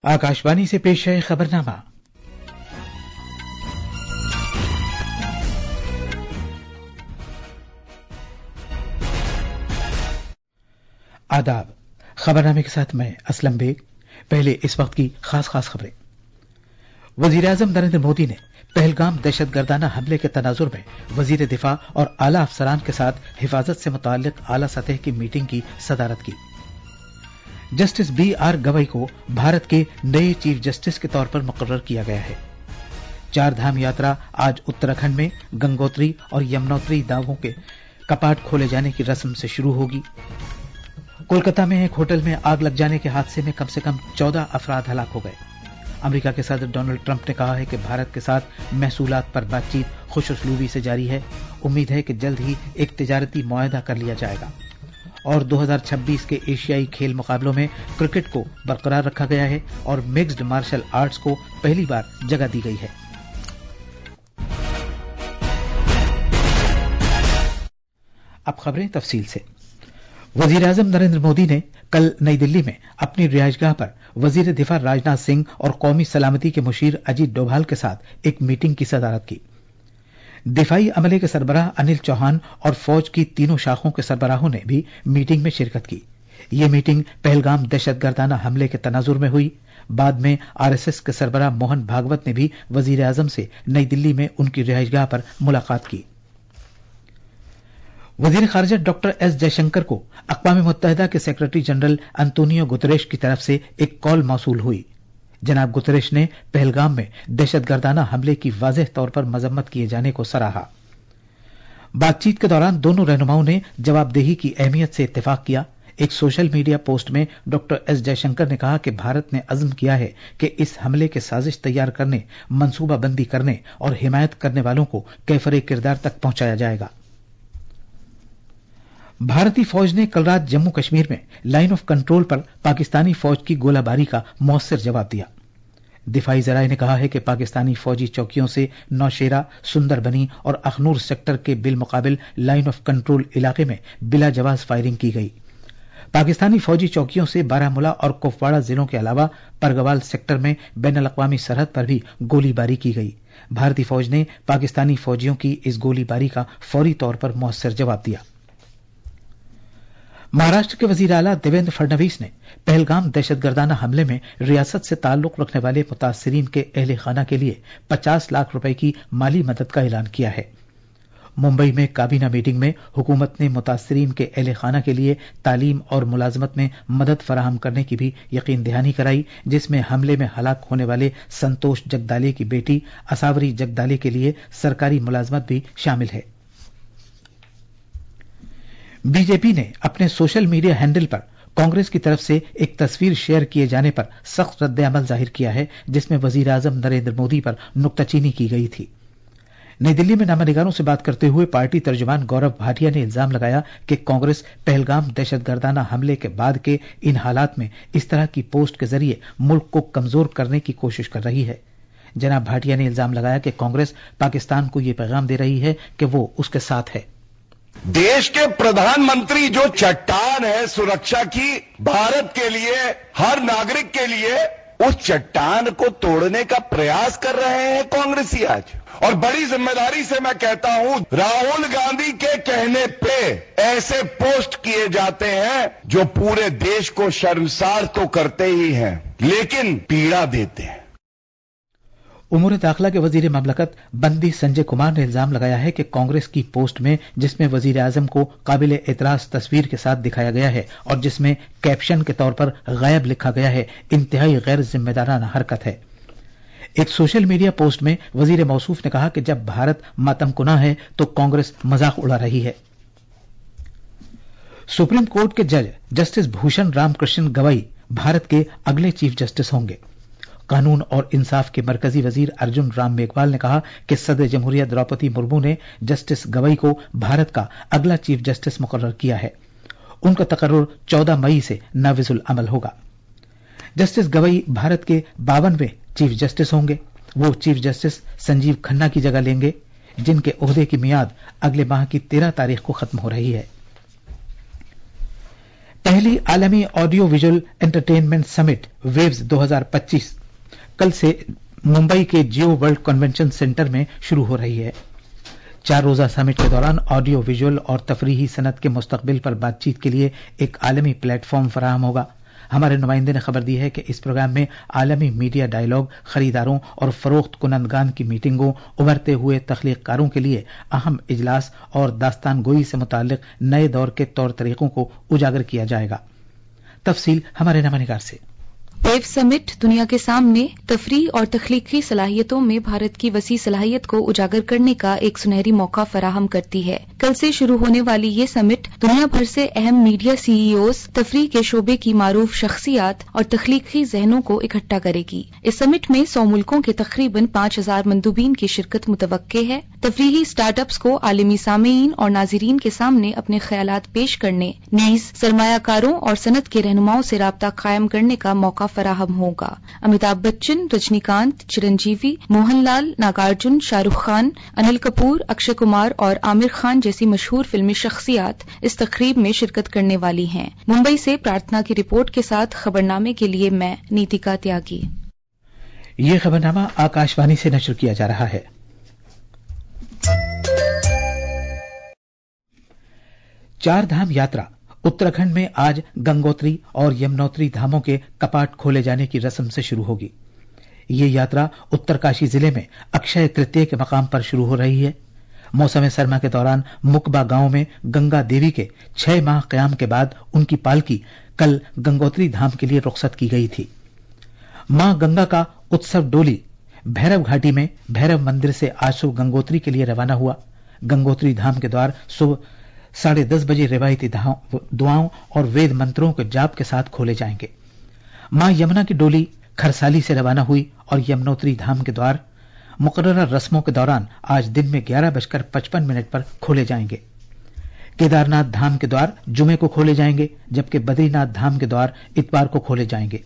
आकाशवाणी से पेश है खबरनामा। आदाब। खबरनामे के साथ मैं असलम बेग। पहले इस वक्त की खास खबरें। वजीर आजम नरेंद्र मोदी ने पहलगाम दहशतगर्दाना हमले के तनाजुर में वजीर दिफा और आला अफसरान के साथ हिफाजत से मुताल्लिक आला सतह की मीटिंग की सदारत की। Justice B.R. गवई को भारत के नए चीफ जस्टिस के तौर पर मुकर्रर किया गया है। चार धाम यात्रा आज उत्तराखंड में गंगोत्री और यमुनोत्री दावों के कपाट खोले जाने की रस्म से शुरू होगी। कोलकाता में एक होटल में आग लग जाने के हादसे में कम से कम 14 अफराद हलाक हो गए। अमेरिका के सदर डोनाल्ड ट्रंप ने कहा है कि भारत के साथ महसूलात पर बातचीत खुशउस्लूबी से जारी है। उम्मीद है कि जल्द ही एक तिजारती मुआहदा कर लिया जाएगा। और 2026 के एशियाई खेल मुकाबलों में क्रिकेट को बरकरार रखा गया है और मिक्स्ड मार्शल आर्ट्स को पहली बार जगह दी गई है। अब खबरें तफसील से। वजीर आजम नरेंद्र मोदी ने कल नई दिल्ली में अपनी रिहायशगाह पर वजीर दिफा राजनाथ सिंह और कौमी सलामती के मुशीर अजीत डोभाल के साथ एक मीटिंग की सदारत की। दिफाई अमले के सरबराह अनिल चौहान और फौज की तीनों शाखों के सरबराहों ने भी मीटिंग में शिरकत की। ये मीटिंग पहलगाम दहशतगर्दाना हमले के तनाजुर में हुई। बाद में आरएसएस के सरबराह मोहन भागवत ने भी वजीर आजम से नई दिल्ली में उनकी रिहायशगाह पर मुलाकात की। वजीर खारजा डॉक्टर एस जयशंकर को अक़वाम मुत्तहिदा के सेक्रेटरी जनरल अंतोनियो गुतरेश की तरफ से एक कॉल मौसूल हुई। जनाब गुतरेश ने पहलगाम में दहशतगर्दाना हमले की वाज़ेह तौर पर मजम्मत किए जाने को सराहा। बातचीत के दौरान दोनों रहनुमाओं ने जवाबदेही की अहमियत से इत्तेफाक किया। एक सोशल मीडिया पोस्ट में डॉक्टर एस जयशंकर ने कहा कि भारत ने अज़्म किया है कि इस हमले के साजिश तैयार करने, मंसूबाबंदी करने और हिमायत करने वालों को कैफरे किरदार तक पहुंचाया जाएगा। भारतीय फौज ने कल रात जम्मू कश्मीर में लाइन ऑफ कंट्रोल पर पाकिस्तानी फौज की गोलाबारी का मौसर जवाब दिया। दिफाई जराये ने कहा है कि पाकिस्तानी फौजी चौकियों से नौशेरा, सुंदरबनी और अखनूर सेक्टर के बिलमुकाबिल लाइन ऑफ कंट्रोल इलाके में बिला जवाज फायरिंग की गई। पाकिस्तानी फौजी चौकियों से बारामूला और कुपवाड़ा जिलों के अलावा परगवाल सेक्टर में बैनुल अक़वामी सरहद पर भी गोलीबारी की गई। भारतीय फौज ने पाकिस्तानी फौजियों की इस गोलीबारी का फौरी तौर पर मौसर जवाब दिया। महाराष्ट्र के वजीर आला देवेंद्र फडणवीस ने पहलगाम दहशतगर्दाना हमले में रियासत से ताल्लुक रखने वाले मुतासिरीन के अहले खाना के लिए 50 लाख रुपए की माली मदद का ऐलान किया है। मुंबई में काबीना मीटिंग में हुकूमत ने मुतासिरीन के अहले खाना के लिए तालीम और मुलाजमत में मदद फराहम करने की भी यकीन दहानी कराई, जिसमें हमले में हलाक होने वाले संतोष जगदाले की बेटी असावरी जगदाले के लिए सरकारी मुलाजमत भी शामिल है। बीजेपी ने अपने सोशल मीडिया हैंडल पर कांग्रेस की तरफ से एक तस्वीर शेयर किए जाने पर सख्त रद्द-ए-अमल जाहिर किया है, जिसमें वजीर आजम नरेंद्र मोदी पर नुक्ताचीनी की गई थी। नई दिल्ली में नामानिगारों से बात करते हुए पार्टी तर्जुमान गौरव भाटिया ने इल्जाम लगाया कि कांग्रेस पहलगाम दहशतगर्दाना हमले के बाद के इन हालात में इस तरह की पोस्ट के जरिए मुल्क को कमजोर करने की कोशिश कर रही है। जनाब भाटिया ने इल्जाम लगाया कि कांग्रेस पाकिस्तान को यह पैगाम दे रही है कि वो उसके साथ है। देश के प्रधानमंत्री जो चट्टान है सुरक्षा की भारत के लिए, हर नागरिक के लिए, उस चट्टान को तोड़ने का प्रयास कर रहे हैं कांग्रेसी आज। और बड़ी जिम्मेदारी से मैं कहता हूं, राहुल गांधी के कहने पे ऐसे पोस्ट किए जाते हैं जो पूरे देश को शर्मसार तो करते ही हैं, लेकिन पीड़ा देते हैं। उमूर दाखिला के वजीर ममलकत बंदी संजय कुमार ने इल्जाम लगाया है कि कांग्रेस की पोस्ट में, जिसमें वजीर आजम को काबिल एतराज तस्वीर के साथ दिखाया गया है और जिसमें कैप्शन के तौर पर गायब लिखा गया है, इंतहाई गैर जिम्मेदाराना हरकत है। एक सोशल मीडिया पोस्ट में वजीर मौसूफ ने कहा कि जब भारत मातमकुना है तो कांग्रेस मजाक उड़ा रही है। सुप्रीम कोर्ट के जज जस्टिस भूषण राम कृष्ण गवई भारत के अगले चीफ जस्टिस होंगे। कानून और इंसाफ के मरकजी वजीर अर्जुन राम मेघवाल ने कहा कि सदर जमहूरिया द्रौपदी मुर्मू ने जस्टिस गवई को भारत का अगला चीफ जस्टिस मुकर्रर किया है। उनका तकर्रुर 14 मई से नाविजुल अमल होगा। जस्टिस गवई भारत के 52वें चीफ जस्टिस होंगे। वो चीफ जस्टिस संजीव खन्ना की जगह लेंगे, जिनके ओहदे की मियाद अगले माह की 13 तारीख को खत्म हो रही है। पहली आलमी audio visual entertainment summit waves 2025 कल से मुंबई के जियो वर्ल्ड कन्वेंशन सेंटर में शुरू हो रही है। 4 रोजा समिट के दौरान ऑडियो विजुअल और तफरीही सनत के मुस्तकबिल पर बातचीत के लिए एक आलमी प्लेटफॉर्म फराहम होगा। हमारे नुमाइंदे ने खबर दी है कि इस प्रोग्राम में आलमी मीडिया डायलॉग, खरीदारों और फरोख्त कुनंदगान की मीटिंगों, उभरते हुए तख्लीककारों के लिए अहम इजलास और दास्तान गोई से मुताल्लिक नए दौर के तौर तरीकों को उजागर किया जाएगा। तफसील हमारे नमानिगार से। वेव समिट दुनिया के सामने तफरीह और तख्लीकी सलाहियतों में भारत की वसी सलाहियत को उजागर करने का एक सुनहरी मौका फराहम करती है। कल से शुरू होने वाली ये समिट दुनिया भर से अहम मीडिया सीईओज, तफरीह के शोबे की मारूफ शख्सियात और तख्लीकी जहनों को इकट्ठा करेगी। इस समिट में 100 मुल्कों के तकरीबन 5000 मंदूबीन की शिरकत मुतवक्के है। तफरीही स्टार्टअप्स को आलमी सामीन और नाजरीन के सामने अपने ख्यालात पेश करने, नीज सरमायाकारों और सनत के रहनुमाओं से राब्ता कायम करने का मौका फराहम होगा। अमिताभ बच्चन, रजनीकांत, चिरंजीवी, मोहनलाल, नागार्जुन, शाहरुख खान, अनिल कपूर, अक्षय कुमार और आमिर खान जैसी मशहूर फिल्मी शख्सियात इस तकरीब में शिरकत करने वाली हैं। मुंबई से प्रार्थना की रिपोर्ट के साथ खबरनामे के लिए मैं नीतिका त्यागी। ये खबरनामा आकाशवाणी से नशर किया जा रहा है। चार धाम यात्रा उत्तराखंड में आज गंगोत्री और यमुनोत्री धामों के कपाट खोले जाने की रस्म से शुरू होगी। ये यात्रा उत्तरकाशी जिले में अक्षय तृतीय के मकाम पर शुरू हो रही है। मौसम सरमा के दौरान मुकबा गांव में गंगा देवी के 6 माह कयाम के बाद उनकी पालकी कल गंगोत्री धाम के लिए रुखसत की गई थी। मां गंगा का उत्सव डोली भैरव घाटी में भैरव मंदिर से आज सुबह गंगोत्री के लिए रवाना हुआ। गंगोत्री धाम के द्वार सुबह 10:30 बजे रिवायती दुआओं और वेद मंत्रों के जाप के साथ खोले जाएंगे। मां यमुना की डोली खरसाली से रवाना हुई और यमुनोत्री धाम के द्वार मुकर्ररा रस्मों के दौरान आज दिन में 11:55 पर खोले जाएंगे। केदारनाथ धाम के द्वार जुमे को खोले जाएंगे, जबकि बद्रीनाथ धाम के द्वार इतवार को खोले जाएंगे।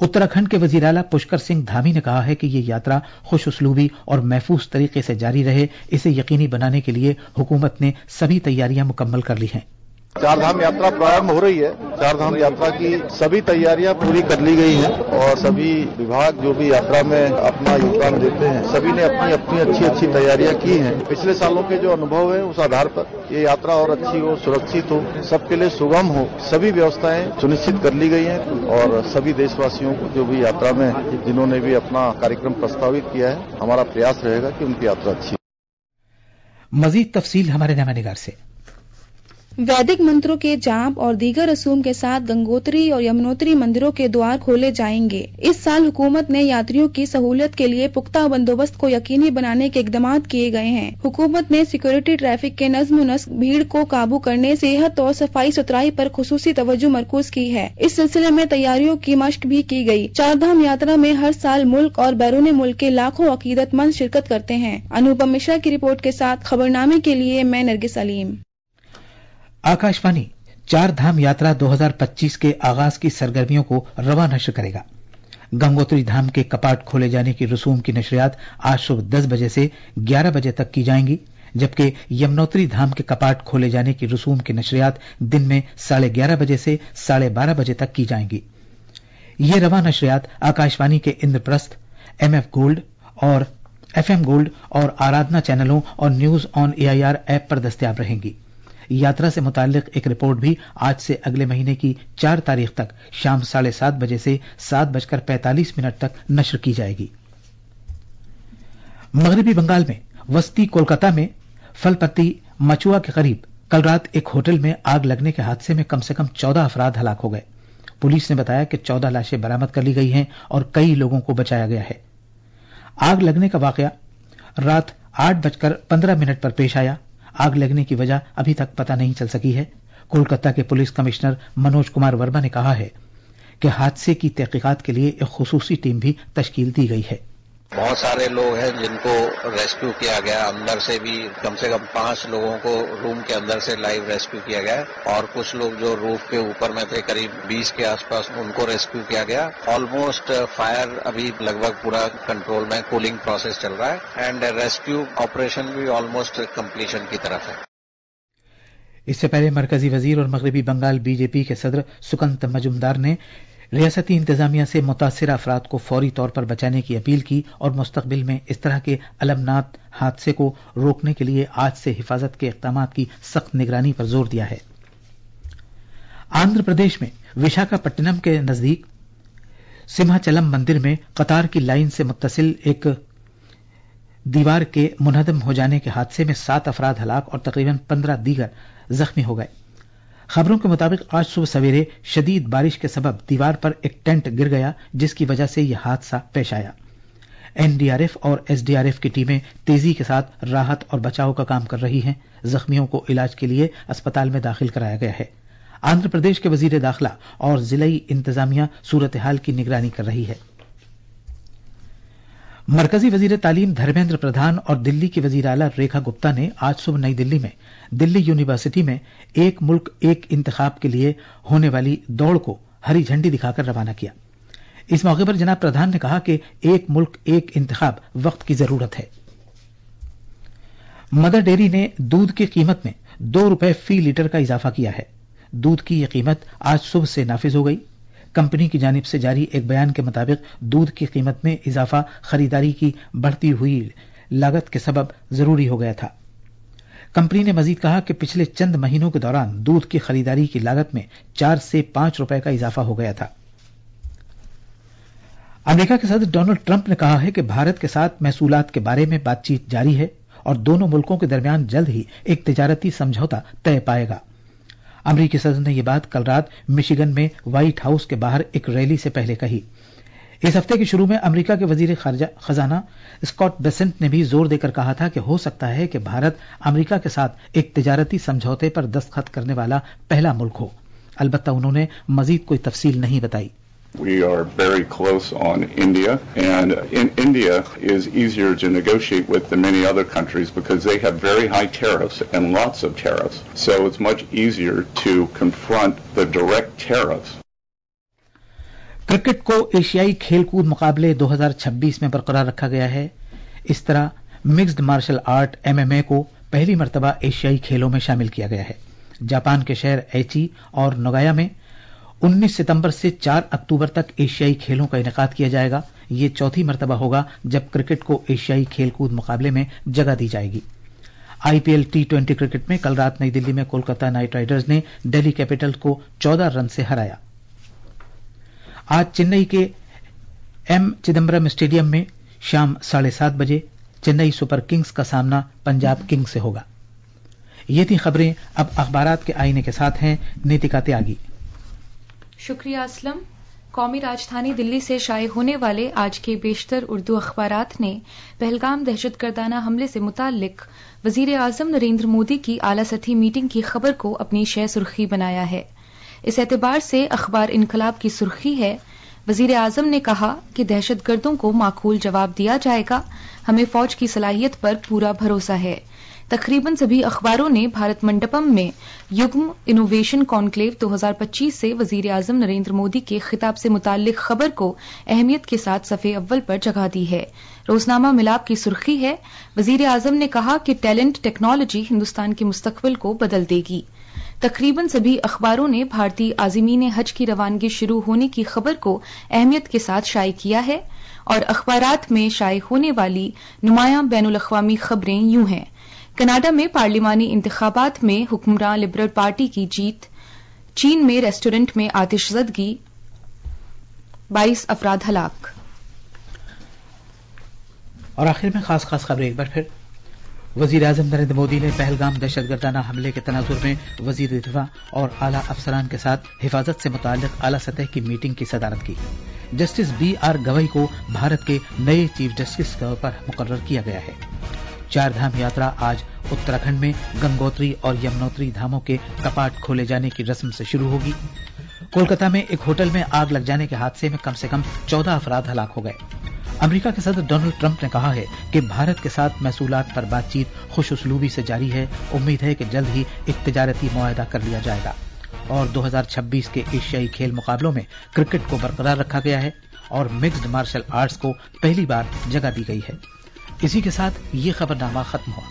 उत्तराखंड के वजीर आला पुष्कर सिंह धामी ने कहा है कि ये यात्रा खुश उसलूबी और महफूज तरीके से जारी रहे, इसे यकीनी बनाने के लिए हुकूमत ने सभी तैयारियां मुकम्मल कर ली हैं। चारधाम यात्रा प्रारंभ हो रही है। चारधाम यात्रा की सभी तैयारियां पूरी कर ली गई हैं और सभी विभाग जो भी यात्रा में अपना योगदान देते हैं, सभी ने अपनी अपनी अच्छी तैयारियां की हैं। पिछले सालों के जो अनुभव है उस आधार पर ये यात्रा और अच्छी हो, सुरक्षित हो, सबके लिए सुगम हो, सभी व्यवस्थाएं सुनिश्चित कर ली गई हैं और सभी देशवासियों को जो भी यात्रा में जिन्होंने भी अपना कार्यक्रम प्रस्तावित किया है, हमारा प्रयास रहेगा कि उनकी यात्रा अच्छी। मजीद तफसील हमारे नवानिगार से। वैदिक मंत्रों के जाप और दीगर रसूम के साथ गंगोत्री और यमुनोत्री मंदिरों के द्वार खोले जाएंगे। इस साल हुकूमत ने यात्रियों की सहूलियत के लिए पुख्ता बंदोबस्त को यकीनी बनाने के इकदाम किए गए हैं। हुकूमत ने सिक्योरिटी, ट्रैफिक के नज्म नस्क, भीड़ को काबू करने, सेहत और सफाई सुथराई पर खुसूसी तवज्जो मरकूज की है। इस सिलसिले में तैयारियों की मशक भी की गई। चारधाम यात्रा में हर साल मुल्क और बैरून मुल्क के लाखों अकीदतमंद शिरकत करते हैं। अनुपम मिश्रा की रिपोर्ट के साथ खबरनामे के लिए मैं नरगिस सलीम। आकाशवाणी चार धाम यात्रा 2025 के आगाज की सरगर्मियों को रवा नशर करेगा। गंगोत्री धाम के कपाट खोले जाने की रसूम की नशरियात आज सुबह 10 बजे से 11 बजे तक की जाएंगी, जबकि यमुनोत्री धाम के कपाट खोले जाने की रसूम की नशरियात दिन में 11:30 बजे से 12:30 बजे तक की जाएंगी। ये रवा नशरियात आकाशवाणी के इंद्रप्रस्थ, FM गोल्ड और आराधना चैनलों और न्यूज ऑन AIR ऐप पर दस्तयाब रहेंगी। यात्रा से मुताल्लिक एक रिपोर्ट भी आज से अगले महीने की 4 तारीख तक शाम 7:30 बजे से 7:45 तक नशर की जाएगी। मगरबी बंगाल में वस्ती कोलकाता में फलपत्ती मचुआ के करीब कल रात एक होटल में आग लगने के हादसे में कम से कम 14 अफराद हलाक हो गए। पुलिस ने बताया कि 14 लाशें बरामद कर ली गई हैं और कई लोगों को बचाया गया है। आग लगने का वाकया रात 8:15 पर पेश आया। आग लगने की वजह अभी तक पता नहीं चल सकी है। कोलकाता के पुलिस कमिश्नर मनोज कुमार वर्मा ने कहा है कि हादसे की तहकीकात के लिए एक खुसूसी टीम भी तश्कील दी गई है। बहुत सारे लोग हैं जिनको रेस्क्यू किया गया। अंदर से भी कम 5 लोगों को रूम के अंदर से लाइव रेस्क्यू किया गया और कुछ लोग जो रूफ के ऊपर में थे करीब 20 के आसपास उनको रेस्क्यू किया गया। ऑलमोस्ट फायर अभी लगभग पूरा कंट्रोल में, कूलिंग प्रोसेस चल रहा है एंड रेस्क्यू ऑपरेशन भी ऑलमोस्ट कंप्लीशन की तरफ है। इससे पहले मरकजी वजीर और मगरबी बंगाल बीजेपी के सदर सुकंत मजुमदार ने रियासती इंतजामिया से मुतासिर अफराद को फौरी तौर पर बचाने की अपील की और मुस्तकबिल में इस तरह के अलमनाक हादसे को रोकने के लिए आज से हिफाजत के इक़दाम की सख्त निगरानी पर जोर दिया है। आंध्र प्रदेश में विशाखापट्टनम के नजदीक सिम्हाचलम मंदिर में कतार की लाइन से मुत्तसिल एक दीवार के मुनहदम हो जाने के हादसे में 7 अफराद हलाक और तकरीबन 15 दीगर जख्मी हो गए। खबरों के मुताबिक आज सुबह सवेरे शदीद बारिश के सबब दीवार पर एक टेंट गिर गया, जिसकी वजह से यह हादसा पेश आया। एनडीआरएफ और एसडीआरएफ की टीमें तेजी के साथ राहत और बचाव का काम कर रही हैं। जख्मियों को इलाज के लिए अस्पताल में दाखिल कराया गया है। आंध्र प्रदेश के वजीर दाखिला और जिलाई इंतजामिया सूरत हाल की निगरानी कर रही है। मरकजी वजीर तालीम धर्मेंद्र प्रधान और दिल्ली की वजीर आला रेखा गुप्ता ने आज सुबह नई दिल्ली में दिल्ली यूनिवर्सिटी में एक मुल्क एक इंतखाब के लिए होने वाली दौड़ को हरी झंडी दिखाकर रवाना किया। इस मौके पर जनाब प्रधान ने कहा कि एक मुल्क एक इंतखाब वक्त की जरूरत है। मदर डेयरी ने दूध की कीमत में 2 रुपए फी लीटर का इजाफा किया है। दूध की यह कीमत आज सुबह से नाफिज हो गई। कंपनी की जानिब से जारी एक बयान के मुताबिक दूध की कीमत में इजाफा खरीदारी की बढ़ती हुई लागत के सबब जरूरी हो गया था। कंपनी ने मजीद कहा कि पिछले चंद महीनों के दौरान दूध की खरीदारी की लागत में 4 से 5 रुपए का इजाफा हो गया था। अमेरिका के सदर डोनाल्ड ट्रंप ने कहा है कि भारत के साथ महसूलात के बारे में बातचीत जारी है और दोनों मुल्कों के दरमियान जल्द ही एक तिजारती समझौता तय पाएगा। अमरीकी सदर ने यह बात कल रात मिशिगन में व्हाइट हाउस के बाहर एक रैली से पहले कही। इस हफ्ते के शुरू में अमेरिका के वजीर खजाना स्कॉट बेसेंट ने भी जोर देकर कहा था कि हो सकता है कि भारत अमेरिका के साथ एक तिजारती समझौते पर दस्तखत करने वाला पहला मुल्क हो। अलबत्ता उन्होंने मजीद कोई तफसील नहीं बताई। We are very close on India, and India is easier to negotiate with than many other countries because they have very high tariffs and lots of tariffs. So it's much easier to confront the direct tariffs. Cricket को एशियाई खेलकूद मुकाबले 2026 में बरकरार रखा गया है। इस तरह मिक्स्ड मार्शल आर्ट MMA को पहली मर्तबा एशियाई खेलों में शामिल किया गया है। जापान के शहर एची और नोगाया में 19 सितंबर से 4 अक्टूबर तक एशियाई खेलों का इनेकाद किया जाएगा। ये चौथी मर्तबा होगा जब क्रिकेट को एशियाई खेलकूद मुकाबले में जगह दी जाएगी। IPL T20 क्रिकेट में कल रात नई दिल्ली में कोलकाता नाइट राइडर्स ने दिल्ली कैपिटल्स को 14 रन से हराया। आज चेन्नई के M चिदम्बरम स्टेडियम में शाम 7:30 बजे चेन्नई सुपर किंग्स का सामना पंजाब किंग्स से होगा। ये थी खबरें। अब अखबारात के आईने के साथ हैं नीतिका त्यागी। शुक्रिया असलम। कौमी राजधानी दिल्ली से शाये होने वाले आज के बेशतर उर्दू अखबारात ने पहलगाम दहशतगर्दाना हमले से मुताल्लिक वजीर आजम नरेंद्र मोदी की आला सतही मीटिंग की खबर को अपनी शह सुर्खी बनाया है। इस एतबार से अखबार इनकलाब की सुर्खी है, वजीर आजम ने कहा कि दहशतगर्दों को माकूल जवाब दिया जाएगा, हमें फौज की सलाहियत पर पूरा भरोसा है। तकरीबन सभी अखबारों ने भारत मंडपम में युग्म इनोवेशन कॉन्क्लेव 2025 से वजीर आजम नरेंद्र मोदी के खिताब से मुताल्लिक खबर को अहमियत के साथ सफ़े अव्वल पर जगह दी है। रोजनामा मिलाप की सुर्खी है, वजीर आजम ने कहा कि टैलेंट टेक्नोलॉजी हिंदुस्तान के मुस्तकबिल को बदल देगी। तकरीबन सभी अखबारों ने भारतीय आजिमीन हज की रवानगी शुरू होने की खबर को अहमियत के साथ शाये किया है और अखबारात में शाये होने वाली नुमायां बैनुल अक़वामी खबरें यूं हैं। कनाडा में पार्लिमानी इंतखाबात में हुक्मरान लिबरल पार्टी की जीत, चीन में रेस्टोरेंट में आतिशज़दगी, 22 अफराद हलाक। और आखिर में खास खबरें एक बार फिर। वजीर आजम नरेंद्र मोदी ने पहलगाम दहशतगर्दाना हमले के तनाजुर में वजीर दिफा और आला अफसरान के साथ हिफाजत से मुताल्लिक आला सतह की मीटिंग की सदारत की। जस्टिस BR गवई को भारत के नए चीफ जस्टिस के तौर पर मुकर्रर किया गया है। 4 धाम यात्रा आज उत्तराखंड में गंगोत्री और यमुनोत्री धामों के कपाट खोले जाने की रस्म से शुरू होगी। कोलकाता में एक होटल में आग लग जाने के हादसे में कम से कम 14 अफराद हलाक हो गए। अमेरिका के सदर डोनाल्ड ट्रंप ने कहा है कि भारत के साथ महसूलात पर बातचीत खुश उसलूबी से जारी है। उम्मीद है कि जल्द ही एक तिजारती मुआहदा कर लिया जाएगा। और 2026 के एशियाई खेल मुकाबलों में क्रिकेट को बरकरार रखा गया है और मिक्स्ड मार्शल आर्ट्स को पहली बार जगह दी गई है। इसी के साथ ये खबरनामा खत्म हुआ।